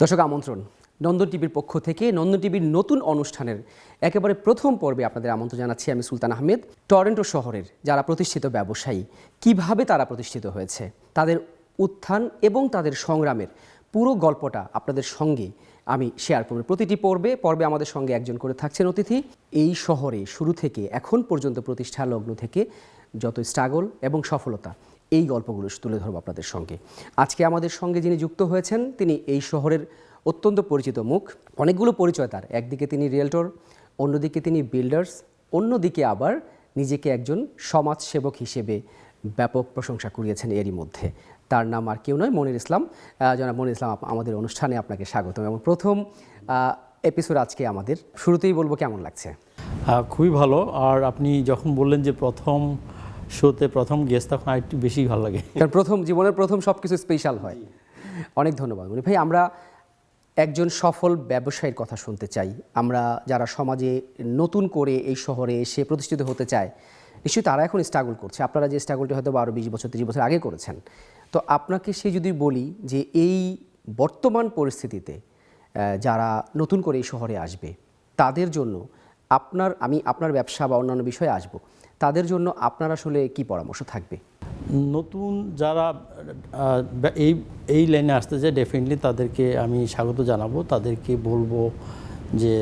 দর্শক আমন্ত্রণ নন্দন টিভির পক্ষ থেকে নন্দন টিভির নতুন অনুষ্ঠানের একেবারে প্রথম পর্বে আপনাদের আমন্ত্রণ জানাচ্ছি আমি সুলতান আহমেদ। টরন্টো শহরের যারা প্রতিষ্ঠিত ব্যবসায়ী কিভাবে তারা প্রতিষ্ঠিত হয়েছে, তাদের উত্থান এবং তাদের সংগ্রামের পুরো গল্পটা আপনাদের সঙ্গে আমি শেয়ার করব। প্রতিটি পর্বে আমাদের সঙ্গে একজন করে থাকছেন অতিথি। এই শহরে শুরু থেকে এখন পর্যন্ত প্রতিষ্ঠা লগ্ন থেকে যত স্ট্রাগল এবং সফলতা, এই গল্পগুলো তুলে ধরবো আপনাদের সঙ্গে। আজকে আমাদের সঙ্গে যিনি যুক্ত হয়েছেন তিনি এই শহরের অত্যন্ত পরিচিত মুখ। অনেকগুলো পরিচয় তার। একদিকে তিনি রিয়েলটর, অন্যদিকে তিনি বিল্ডার্স, অন্যদিকে আবার নিজেকে একজন সমাজসেবক হিসেবে ব্যাপক প্রশংসা কুড়িয়েছেন এরই মধ্যে। তার নাম আর কেউ নয়, মনির ইসলাম। জনাব মনির ইসলাম, আমাদের অনুষ্ঠানে আপনাকে স্বাগত। এবং প্রথম এপিসোড আজকে আমাদের। শুরুতেই বলবো কেমন লাগছে? খুবই ভালো। আর আপনি যখন বললেন যে প্রথম শোতে প্রথম গেস্ট, তখন আরেকটু বেশি ভালো লাগে, কারণ জীবনের প্রথম সব কিছু স্পেশাল হয়। অনেক ধন্যবাদ মনির ভাই। আমরা একজন সফল ব্যবসায়ীর কথা শুনতে চাই। আমরা যারা সমাজে নতুন করে এই শহরে এসে প্রতিষ্ঠিত হতে চায়, নিশ্চয়ই তারা এখন স্ট্রাগল করছে। আপনারা যে স্ট্রাগলটি হয়তো 12-20 বছর 30 বছর আগে করেছেন। তো আপনাকে সে যদি বলি যে এই বর্তমান পরিস্থিতিতে যারা নতুন করে এই শহরে আসবে তাদের জন্য আমি আপনার ব্যবসা বা অন্যান্য বিষয়ে আসব, তাদের জন্য আপনার আসলে কি পরামর্শ থাকবে? নতুন যারা এই লাইনে আসতে চায়, ডেফিনেটলি তাদেরকে আমি স্বাগত জানাবো। তাদেরকে বলবো যে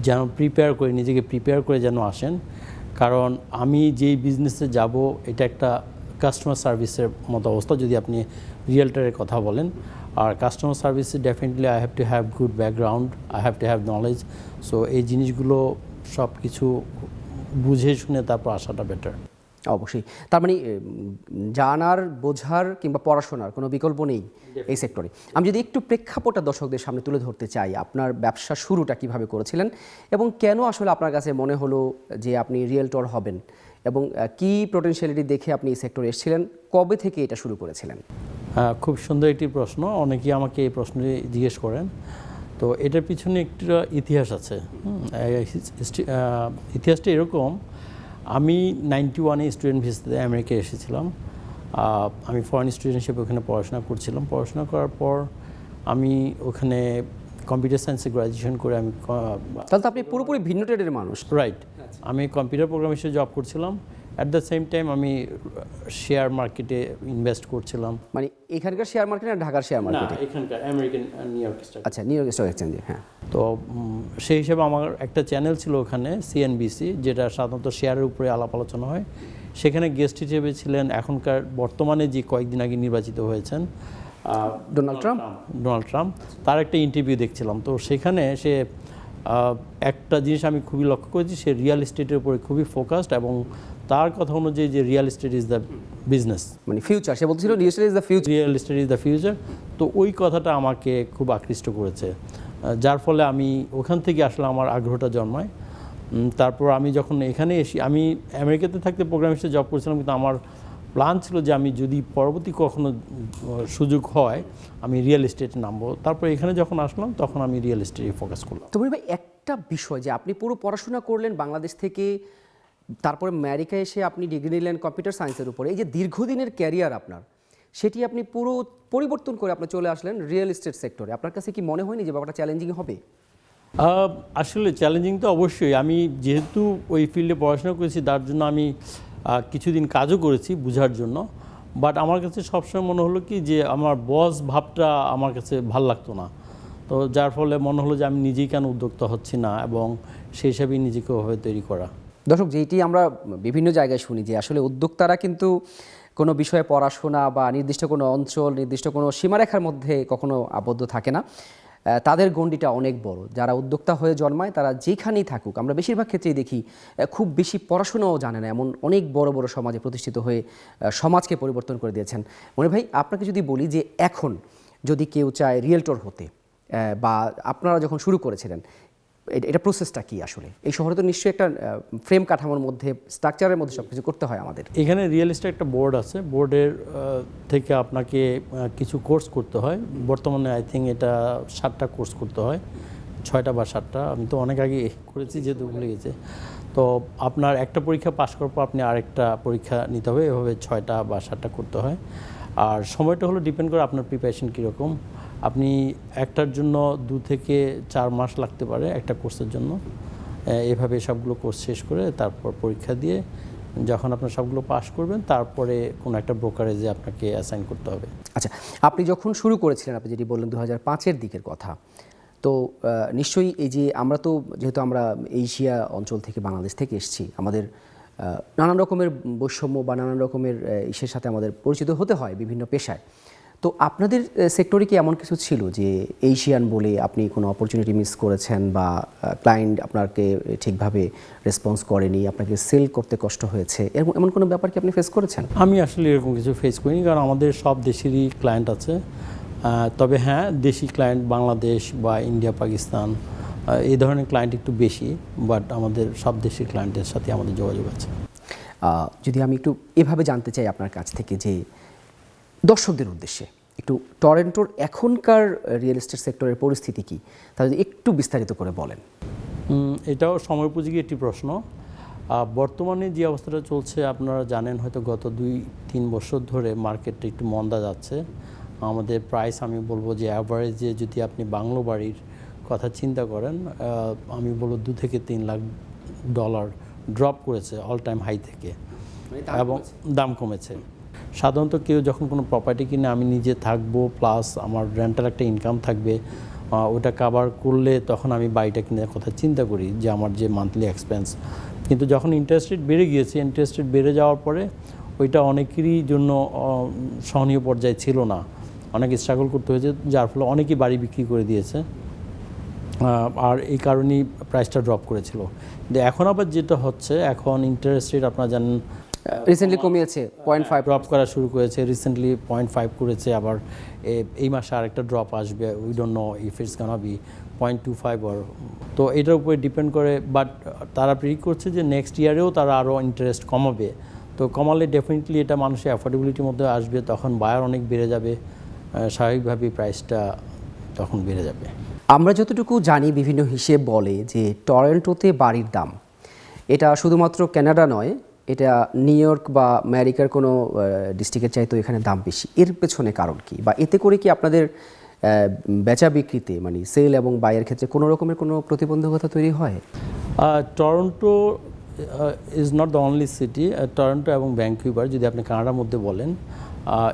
যেন নিজেকে প্রিপেয়ার করে যেন আসেন। কারণ আমি যেই বিজনেসে যাব এটা একটা কাস্টমার সার্ভিসের মতো অবস্থা, যদি আপনি রিয়েলটারের কথা বলেন। আর কাস্টমার সার্ভিসে definitely I have to have good background, I have to have knowledge. So এই জিনিসগুলো সব কিছু বুঝে শুনে তারপর আসাটা বেটার। অবশ্যই। তার মানে জানার, বোঝার কিংবা পড়াশোনার কোনো বিকল্প নেই এই সেক্টরে। আমি যদি একটু প্রেক্ষাপটটা দর্শকদের সামনে তুলে ধরতে চাই, আপনার ব্যবসা শুরুটা কিভাবে করেছিলেন এবং কেন আসলে আপনার কাছে মনে হলো যে আপনি রিয়েলটর হবেন, এবং কি পোটেনশিয়ালিটি দেখে আপনি এই সেক্টরে এসেছিলেন, কবে থেকে এটা শুরু করেছিলেন? হ্যাঁ, খুব সুন্দর একটি প্রশ্ন। অনেকেই আমাকে এই প্রশ্নটি জিজ্ঞেস করেন। তো এটার পিছনে একটি ইতিহাস আছে। ইতিহাসটা এরকম, আমি 91-এ স্টুডেন্ট ভিসাতে আমেরিকায় এসেছিলাম। আমি ফরেন স্টুডেন্ট হিসেবে ওখানে পড়াশোনা করছিলাম। পড়াশোনা করার পর আমি ওখানে কম্পিউটার সায়েন্সে গ্র্যাজুয়েশন করে আমি তাহলে তো আপনি পুরোপুরি ভিন্ন ট্রেডের মানুষ। রাইট। আমি কম্পিউটার প্রোগ্রাম হিসেবে জব করছিলাম। অ্যাট দ্য সেম টাইম আমি শেয়ার মার্কেটে ইনভেস্ট করছিলাম। মানে এখানকার শেয়ার মার্কেট না ঢাকার শেয়ার মার্কেটে? এখানকার আমেরিকান নিউ ইয়র্ক স্টক। আচ্ছা, নিউ ইয়র্ক স্টক এক্সচেঞ্জে। হ্যাঁ। তো সেই হিসেবে আমার একটা চ্যানেল ছিল ওখানে, সিএনবিসি, যেটা সাধারণত শেয়ারের উপরে আলাপ আলোচনা হয়। সেখানে গেস্ট হিসেবে ছিলেন এখনকার বর্তমানে যে কয়েকদিন আগে নির্বাচিত হয়েছেন ডোনাল্ড ট্রাম্প। তার একটা ইন্টারভিউ দেখছিলাম। তো সেখানে সে একটা জিনিস আমি খুবই লক্ষ্য করেছি, সে রিয়েল এস্টেটের উপরে খুবই ফোকাসড, এবং তার কথা অনুযায়ী যে real estate is the business, মানে ফিউচার। সে বলছিল real estate is the future. তো ওই কথাটা আমাকে খুব আকৃষ্ট করেছে, যার ফলে আমি ওখান থেকে আসলে আমার আগ্রহটা জন্মায়। তারপর আমি যখন এখানে আমি আমেরিকাতে থাকতে প্রোগ্রাম হিসেবে জব করছিলাম, কিন্তু আমার প্ল্যান ছিল যে আমি যদি পরবর্তী কখনো সুযোগ হয় আমি রিয়েল এস্টেটে নামবো। তারপর এখানে যখন আসলাম তখন আমি রিয়েল এস্টেটে ফোকাস করলাম। তো ভাই, একটা বিষয় যে আপনি পুরো পড়াশোনা করলেন বাংলাদেশ থেকে, তারপরে আমেরিকায় এসে আপনি ডিগ্রি নিলেন কম্পিউটার সায়েন্সের উপরে, এই যে দীর্ঘদিনের ক্যারিয়ার আপনার, সেটি আপনি পুরো পরিবর্তন করে আপনি চলে আসলেন রিয়েল এস্টেট সেক্টরে। আপনার কাছে কি মনে হয়নি যে ব্যাপারটা চ্যালেঞ্জিং হবে? আসলে চ্যালেঞ্জিং তো অবশ্যই। আমি যেহেতু ওই ফিল্ডে পড়াশোনা করেছি, তার জন্য আমি কিছুদিন কাজও করেছি বোঝার জন্য। বাট আমার কাছে সবসময় মনে হলো কি যে আমার বস ভাবটা আমার কাছে ভাল লাগতো না। তো যার ফলে মনে হলো যে আমি নিজেই কেন উদ্যোক্তা হচ্ছি না, এবং সেই হিসাবেই নিজেকে ওভাবে তৈরি করা। দর্শক, যেটি আমরা বিভিন্ন জায়গায় শুনি যে আসলে উদ্যোক্তারা কিন্তু কোনো বিষয়ে পড়াশোনা বা নির্দিষ্ট কোনো অঞ্চল, নির্দিষ্ট কোনো সীমারেখার মধ্যে কখনো আবদ্ধ থাকে না। তাদের গণ্ডিটা অনেক বড়। যারা উদ্যোক্তা হয়ে জন্মায় তারা যেখানেই থাকুক, আমরা বেশিরভাগ ক্ষেত্রেই দেখি খুব বেশি পড়াশোনাও জানে না, এমন অনেক বড় বড় সমাজে প্রতিষ্ঠিত হয়ে সমাজকে পরিবর্তন করে দিয়েছেন। মনে ভাই, আপনাকে যদি বলি যে এখন যদি কেউ চায় রিয়েলটর হতে, বা আপনারা যখন শুরু করেছিলেন, এটা প্রসেসটা কি আসলে? এই শহরে তো নিশ্চয়ই একটা ফ্রেম কাঠামোর মধ্যে, স্ট্রাকচারের মধ্যে সব কিছু করতে হয় আমাদের। এখানে রিয়েল এস্টেট একটা বোর্ড আছে, বোর্ডের থেকে আপনাকে কিছু কোর্স করতে হয়। বর্তমানে আই থিঙ্ক এটা 7টা কোর্স করতে হয়, 6টা বা 7টা। আমি তো অনেক আগে করেছি যেহেতু ভুলে গেছে। তো আপনার একটা পরীক্ষা পাস করার পর আপনি আরেকটা পরীক্ষা নিতে হবে, এভাবে 6টা বা 7টা করতে হয়। আর সময়টা হলো ডিপেন্ড করে আপনার প্রিপারেশন কীরকম। আপনি একটার জন্য 2 থেকে 4 মাস লাগতে পারে একটা কোর্সের জন্য। এভাবে সবগুলো কোর্স শেষ করে তারপর পরীক্ষা দিয়ে যখন আপনার সবগুলো পাস করবেন তারপরে কোনো একটা ব্রোকারেজে আপনাকে অ্যাসাইন করতে হবে। আচ্ছা, আপনি যখন শুরু করেছিলেন, আপনি যেটি বললেন 2005-এর দিকের কথা, তো নিশ্চয়ই এই যে আমরা তো যেহেতু আমরা এশিয়া অঞ্চল থেকে বাংলাদেশ থেকে এসেছি, আমাদের নানান রকমের বৈষম্য বা নানান রকমের ইসের সাথে আমাদের পরিচিত হতে হয় বিভিন্ন পেশায়। তো আপনাদের সেক্টরে কি এমন কিছু ছিল যে এশিয়ান বলে আপনি কোনো অপরচুনিটি মিস করেছেন বা ক্লায়েন্ট আপনাকে ঠিকভাবে রেসপন্স করেনি, আপনাকে সেল করতে কষ্ট হয়েছে, এরকম এমন কোনো ব্যাপার কি আপনি ফেস করেছেন? আমি আসলে এরকম কিছু ফেস করিনি, কারণ আমাদের সব দেশেরই ক্লায়েন্ট আছে। তবে হ্যাঁ, দেশি ক্লায়েন্ট বাংলাদেশ বা ইন্ডিয়া, পাকিস্তান এই ধরনের ক্লায়েন্ট একটু বেশি, বাট আমাদের সব দেশের ক্লায়েন্টের সাথে আমাদের যোগাযোগ আছে। যদি আমি একটু এভাবে জানতে চাই আপনার কাছ থেকে যে দর্শকদের উদ্দেশ্যে একটু টরন্টোর এখনকার রিয়েল এস্টেট সেক্টরের পরিস্থিতি কী, তা যদি একটু বিস্তারিত করে বলেন। এটাও সময়োপযোগী একটি প্রশ্ন। বর্তমানে যে অবস্থাটা চলছে আপনারা জানেন হয়তো, গত 2-3 বছর ধরে মার্কেটটা একটু মন্দা যাচ্ছে। আমাদের প্রাইস আমি বলবো যে অ্যাভারেজে যদি আপনি বাংলো বাড়ির কথা চিন্তা করেন, আমি বলবো $2 থেকে $3 লাখ ড্রপ করেছে অল টাইম হাই থেকে, এবং দাম কমেছে। সাধারণত কেউ যখন কোনো প্রপার্টি কিনে, আমি নিজে থাকবো প্লাস আমার রেন্টাল একটা ইনকাম থাকবে, ওটা কাভার করলে তখন আমি বাড়িটা কেনার কথা চিন্তা করি যে আমার যে মান্থলি এক্সপেন্স। কিন্তু যখন ইন্টারেস্ট রেট বেড়ে গিয়েছে, ইন্টারেস্ট রেট বেড়ে যাওয়ার পরে ওইটা অনেকেরই জন্য সহনীয় পর্যায়ে ছিল না, অনেক স্ট্রাগল করতে হয়েছে, যার ফলে অনেকেই বাড়ি বিক্রি করে দিয়েছে, আর এই কারণেই প্রাইসটা ড্রপ করেছিল। কিন্তু এখন আবার যেটা হচ্ছে, এখন ইন্টারেস্ট রেট আপনারা জানেন রিসেন্টলি কমিয়েছে 0.5 ড্রপ করা শুরু করেছে, রিসেন্টলি 0.5 করেছে, আবার এই মাসে আরেকটা ড্রপ আসবে, we don't know if it's Gaana B 0.25 or. তো এটার উপরে ডিপেন্ড করে, বাট তারা প্রেডিক্ট করছে যে নেক্সট ইয়ারেও তারা আরও ইন্টারেস্ট কমাবে। তো কমালে ডেফিনেটলি এটা মানুষের অ্যাফোর্ডেবিলিটির মধ্যে আসবে, তখন বায়ার অনেক বেড়ে যাবে, স্বাভাবিকভাবেই প্রাইসটা তখন বেড়ে যাবে। আমরা যতটুকু জানি, বিভিন্ন হিসেব বলে যে টরন্টোতে বাড়ির দাম, এটা শুধুমাত্র কানাডা নয়, এটা নিউ ইয়র্ক বা আমেরিকার কোনো ডিস্ট্রিক্টের চাইতেও এখানে দাম বেশি। এর পেছনে কারণ কি, বা এতে করে কি আপনাদের বেচা বিক্রিতে মানে সেল এবং বায়ের ক্ষেত্রে কোনো রকমের কোনো প্রতিবন্ধকতা তৈরি হয়? Toronto is not the only city. Toronto এবং ভ্যাঙ্কুভার যদি আপনি কানাডার মধ্যে বলেন,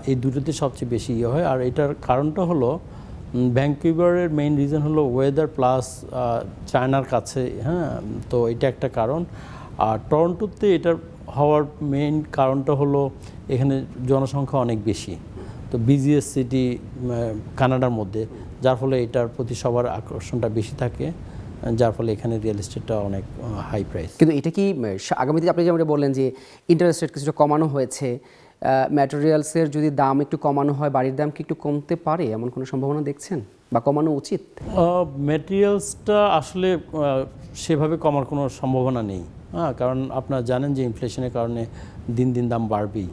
এই দুটোতে সবচেয়ে বেশি ইয়ে হয়। আর এটার কারণটা হলো, ভ্যাঙ্কুভারের মেইন রিজন হলো ওয়েদার প্লাস চায়নার কাছে, হ্যাঁ, তো এটা একটা কারণ। আর টরন্টোতে এটার হওয়ার মেইন কারণটা হলো এখানে জনসংখ্যা অনেক বেশি, তো বিজিএস সিটি কানাডার মধ্যে, যার ফলে এটার প্রতি সবার আকর্ষণটা বেশি থাকে, যার ফলে এখানে রিয়েল এস্টেটটা অনেক হাই প্রাইস। কিন্তু এটা কি আগামীতে আপনি যেমন বললেন যে ইন্টারেস্ট রেট কিছুটা কমানো হয়েছে, ম্যাটেরিয়ালসের যদি দাম একটু কমানো হয়, বাড়ির দাম কি একটু কমতে পারে, এমন কোনো সম্ভাবনা দেখছেন বা কমানো উচিত? ম্যাটেরিয়ালসটা আসলে সেভাবে কমার কোনো সম্ভাবনা নেই, হ্যাঁ, কারণ আপনারা জানেন যে ইনফ্লেশনের কারণে দিন দিন দাম বাড়বেই।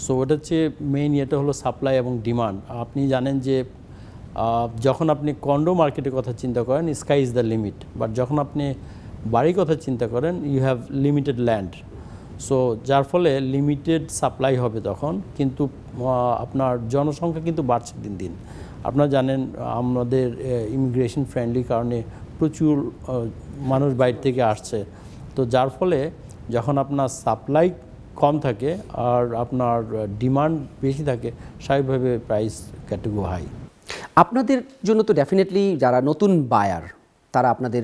সো ওটা হচ্ছে মেইন ইয়েটা হলো সাপ্লাই এবং ডিমান্ড। আপনি জানেন যে যখন আপনি কন্ডো মার্কেটের কথা চিন্তা করেন, sky is the limit, but যখন আপনি বাড়ির কথা চিন্তা করেন, you have limited land. So যার ফলে লিমিটেড সাপ্লাই হবে তখন, কিন্তু আপনার জনসংখ্যা কিন্তু বাড়ছে দিন দিন। আপনারা জানেন আমাদের ইমিগ্রেশন ফ্রেন্ডলি কারণে প্রচুর মানুষ বাইরে থেকে আসছে, তো যার ফলে যখন আপনার সাপ্লাই কম থাকে আর আপনার ডিমান্ড বেশি থাকে, স্বাভাবিকভাবে প্রাইস ক্যাটেগরি হাই। আপনাদের জন্য তো ডেফিনেটলি যারা নতুন বায়ার, তারা আপনাদের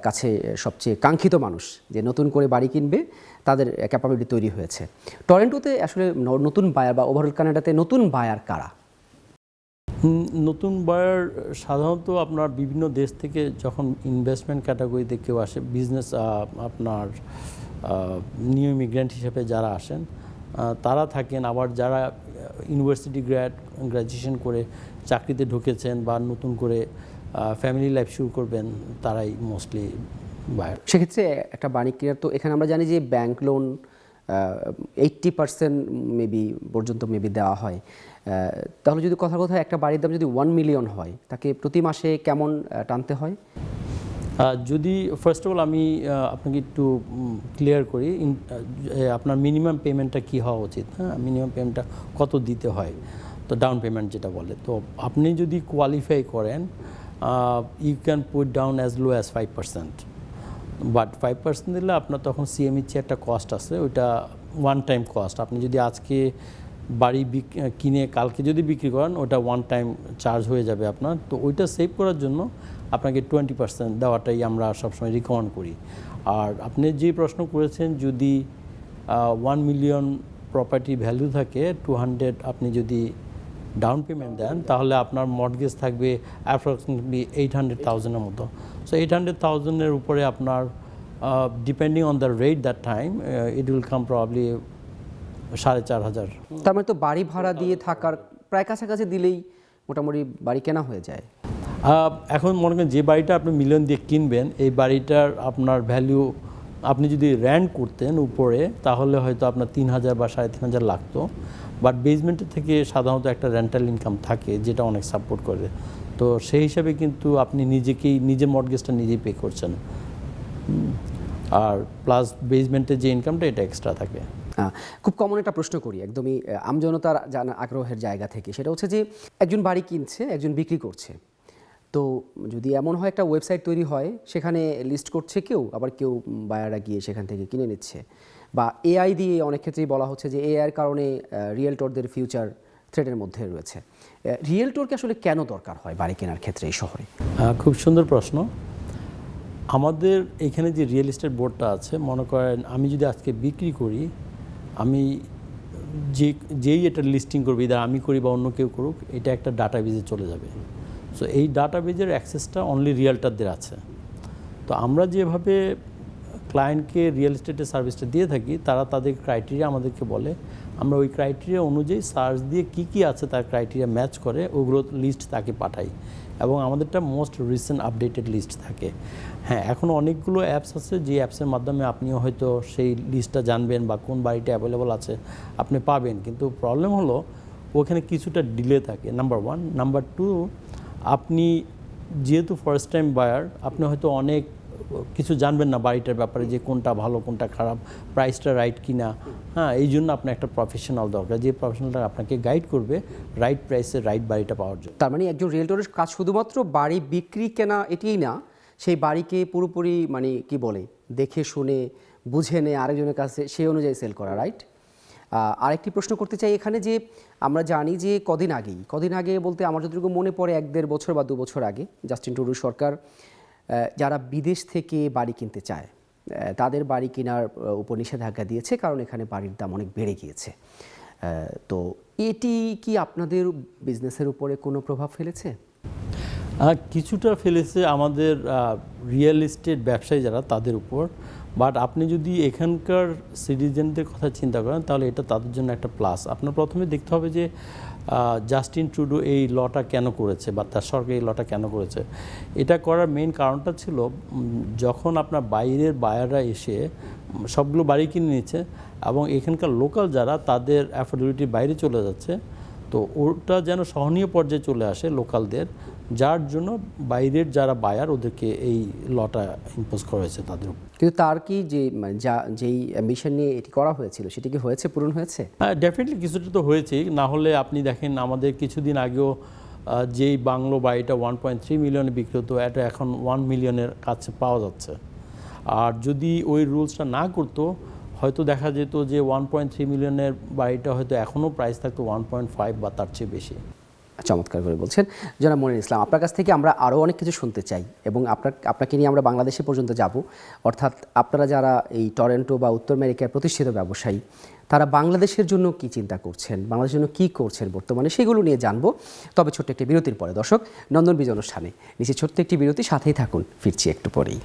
কাছে সবচেয়ে কাঙ্ক্ষিত মানুষ, যে নতুন করে বাড়ি কিনবে, তাদের ক্যাপাবিলিটি তৈরি হয়েছে। টরন্টোতে আসলে নতুন বায়ার বা ওভারঅল কানাডাতে নতুন বায়ার কারা? নতুন বায়ার সাধারণত আপনার বিভিন্ন দেশ থেকে যখন ইনভেস্টমেন্ট ক্যাটাগরিতে কেউ আসে, বিজনেস আপনার নিউ ইমিগ্রেন্ট হিসেবে যারা আসেন তারা থাকেন, আবার যারা ইউনিভার্সিটি গ্র্যাজুয়েশন করে চাকরিতে ঢুকেছেন বা নতুন করে ফ্যামিলি লাইফ শুরু করবেন, তারাই মোস্টলি বায়ার। সেক্ষেত্রে একটা বাড়ি কেনার তো এখানে আমরা জানি যে ব্যাংক লোন 80% মেবি পর্যন্ত দেওয়া হয়। তাহলে যদি কথা একটা বাড়ির দাম যদি 1 মিলিয়ন হয়, তাকে প্রতি মাসে কেমন টানতে হয়? যদি ফার্স্ট অফ অল আমি আপনাকে একটু ক্লিয়ার করি, আপনার মিনিমাম পেমেন্টটা কী হওয়া উচিত, হ্যাঁ, মিনিমাম পেমেন্টটা কত দিতে হয়। তো ডাউন পেমেন্ট যেটা বলে, তো আপনি যদি কোয়ালিফাই করেন you can put down as low as 5%, but 5% দিলে আপনার তখন সিএমইর চেয়ে একটা কস্ট আছে, ওইটা ওয়ান টাইম কস্ট। আপনি যদি আজকে বাড়ি কিনে কালকে যদি বিক্রি করেন ওটা ওয়ান টাইম চার্জ হয়ে যাবে আপনার। তো ওইটা সেভ করার জন্য আপনাকে 20% দেওয়াটাই আমরা সবসময় রিকমেন্ড করি। আর আপনি যে প্রশ্ন করেছেন, যদি 1 মিলিয়ন প্রপার্টি ভ্যালু থাকে, 200 আপনি যদি ডাউন পেমেন্ট দেন, তাহলে আপনার মর্টগেজ থাকবে অ্যাপ্রক্সিমেটলি 800,000-এর মতো। সো 800,000-এর উপরে আপনার depending on the rate that time it will come probably 4,500। তার মানে তো বাড়ি ভাড়া দিয়ে থাকার প্রায় কাছাকাছি দিলেই মোটামুটি বাড়ি কেনা হয়ে যায়। এখন মনে করেন যে বাড়িটা আপনি মিলিয়ন দিয়ে কিনবেন, এই বাড়িটার আপনার ভ্যালু আপনি যদি র্যান্ট করতেন উপরে, তাহলে হয়তো আপনার 3,000 বা 3,500 লাগতো। বাট বেসমেন্টের থেকে সাধারণত একটা রেন্টাল ইনকাম থাকে যেটা অনেক সাপোর্ট করে। তো সেই হিসাবে কিন্তু আপনি নিজের মর্টগেজটা নিজেই পে করছেন, আর প্লাস বেসমেন্টের যে ইনকামটা এটা এক্সট্রা থাকে। খুব কমন একটা প্রশ্ন করি একদমই আমজনতার জানা আগ্রহের জায়গা থেকে, সেটা হচ্ছে যে একজন বাড়ি কিনছে, একজন বিক্রি করছে। তো যদি এমন হয় একটা ওয়েবসাইট তৈরি হয়, সেখানে লিস্ট করছে কেউ, আবার কেউ বায়াররা গিয়ে সেখান থেকে কিনে নিচ্ছে, বা এআই দিয়ে অনেক ক্ষেত্রেই বলা হচ্ছে যে এআইয়ের কারণে রিয়েলটরদের ফিউচার থ্রেটের মধ্যে রয়েছে। রিয়েলটরকে আসলে কেন দরকার হয় বাড়ি কেনার ক্ষেত্রে এই শহরে? খুব সুন্দর প্রশ্ন। আমাদের এখানে যে রিয়েল এস্টেট বোর্ডটা আছে, মনে করেন আমি যদি আজকে বিক্রি করি, আমি যেই এটা লিস্টিং করবে, ইদার আমি করি বা অন্য কেউ করুক, এটা একটা ডাটাবেজে চলে যাবে। সো এই ডাটাবেজের অ্যাক্সেসটা অনলি রিয়েলটারদের আছে। তো আমরা যেভাবে ক্লায়েন্টকে রিয়েল এস্টেটের সার্ভিসটা দিয়ে থাকি, তারা তাদের ক্রাইটেরিয়া আমাদেরকে বলে, আমরা ওই ক্রাইটেরিয়া অনুযায়ী সার্চ দিয়ে কী আছে তার ক্রাইটেরিয়া ম্যাচ করে ওগুলো লিস্ট তাকে পাঠাই, এবং আমাদেরটা মোস্ট রিসেন্ট আপডেটেড লিস্ট থাকে। হ্যাঁ, এখন অনেকগুলো অ্যাপস আছে যে অ্যাপসের মাধ্যমে আপনিও হয়তো সেই লিস্টটা জানবেন বা কোন বাড়িটা অ্যাভেলেবল আছে আপনি পাবেন, কিন্তু প্রবলেম হলো ওখানে কিছুটা ডিলে থাকে, নাম্বার 1। নাম্বার 2, আপনি যেহেতু ফার্স্ট টাইম বায়ার, আপনি হয়তো অনেক কিছু জানবেন না বাড়িটার ব্যাপারে, যে কোনটা ভালো কোনটা খারাপ, প্রাইসটা রাইট কিনা। হ্যাঁ, এই জন্য আপনার একটা প্রফেশনাল দরকার, যে প্রফেশনালটা আপনাকে গাইড করবে রাইট প্রাইসে রাইট বাড়িটা পাওয়ার জন্য। তার মানে একজন রিয়েলটরের কাজ শুধুমাত্র বাড়ি বিক্রি কেনা এটিই না, সেই বাড়িকে পুরোপুরি মানে কি বলে দেখে শুনে বুঝে নিয়ে আরেকজনের কাছে সেই অনুযায়ী সেল করা, রাইট? আরেকটি প্রশ্ন করতে চাই এখানে, যে আমরা জানি যে কদিন আগে বলতে আমার যতটুকু মনে পড়ে 1-1.5 বছর বা 2 বছর আগে জাস্টিন ট্রুডো সরকার যারা বিদেশ থেকে বাড়ি কিনতে চায় তাদের বাড়ি কেনার উপর নিষেধাজ্ঞা দিয়েছে, কারণ এখানে বাড়ির দাম অনেক বেড়ে গিয়েছে। তো এটি কি আপনাদের বিজনেসের উপরে কোনো প্রভাব ফেলেছে? কিছুটা ফেলেছে আমাদের রিয়েল এস্টেট ব্যবসায়ী যারা তাদের উপর। বাট আপনি যদি এখানকার সিটিজেনদের কথা চিন্তা করেন, তাহলে এটা তাদের জন্য একটা প্লাস। আপনার প্রথমে দেখতে হবে যে জাস্টিন ট্রুডো এই লটা কেন করেছে, বা তার সরকার এই লটা কেন করেছে। এটা করার মেইন কারণটা ছিল, যখন আপনার বাইরের বায়াররা এসে সবগুলো বাড়ি কিনে নিচ্ছে এবং এখানকার লোকাল যারা তাদের অ্যাফোর্ডেবিলিটির বাইরে চলে যাচ্ছে, তো ওটা যেন সহনীয় পর্যায়ে চলে আসে লোকালদের, যার জন্য বাইরের যারা বায়ার ওদেরকে এই লটা ইম্পোজ করা হয়েছে তাদের উপর। কিন্তু তার কি যে যেই অ্যাম্বিশন নিয়ে এটি করা হয়েছিল সেটি কি হয়েছে, পূরণ হয়েছে? হ্যাঁ, ডেফিনেটলি কিছুটা তো হয়েছেই। না হলে আপনি দেখেন আমাদের কিছুদিন আগেও যেই বাংলো বাড়িটা 1.3 মিলিয়নে বিক্রি হতো, এটা এখন 1 মিলিয়নের কাছে পাওয়া যাচ্ছে। আর যদি ওই রুলসটা না করতো, হয়তো দেখা যেত যে 1.3 মিলিয়নের বাড়িটা হয়তো এখনও প্রাইস থাকতো 1.5 বা তার চেয়ে বেশি। চমৎকার করে বলছেন জনাব মনির ইসলাম। আপনার কাছ থেকে আমরা আরও অনেক কিছু শুনতে চাই, এবং আপনাকে নিয়ে আমরা বাংলাদেশে পর্যন্ত যাব। অর্থাৎ আপনারা যারা এই টরন্টো বা উত্তর আমেরিকার প্রতিষ্ঠিত ব্যবসায়ী, তারা বাংলাদেশের জন্য কি চিন্তা করছেন, বাংলাদেশের জন্য কী করছেন বর্তমানে, সেগুলো নিয়ে জানবো। তবে ছোট্ট একটি বিরতির পরে দর্শক, নন্দন বিজয় অনুষ্ঠানে নিচে ছোট্ট একটি বিরতি, সাথেই থাকুন, ফিরছি একটু পরেই।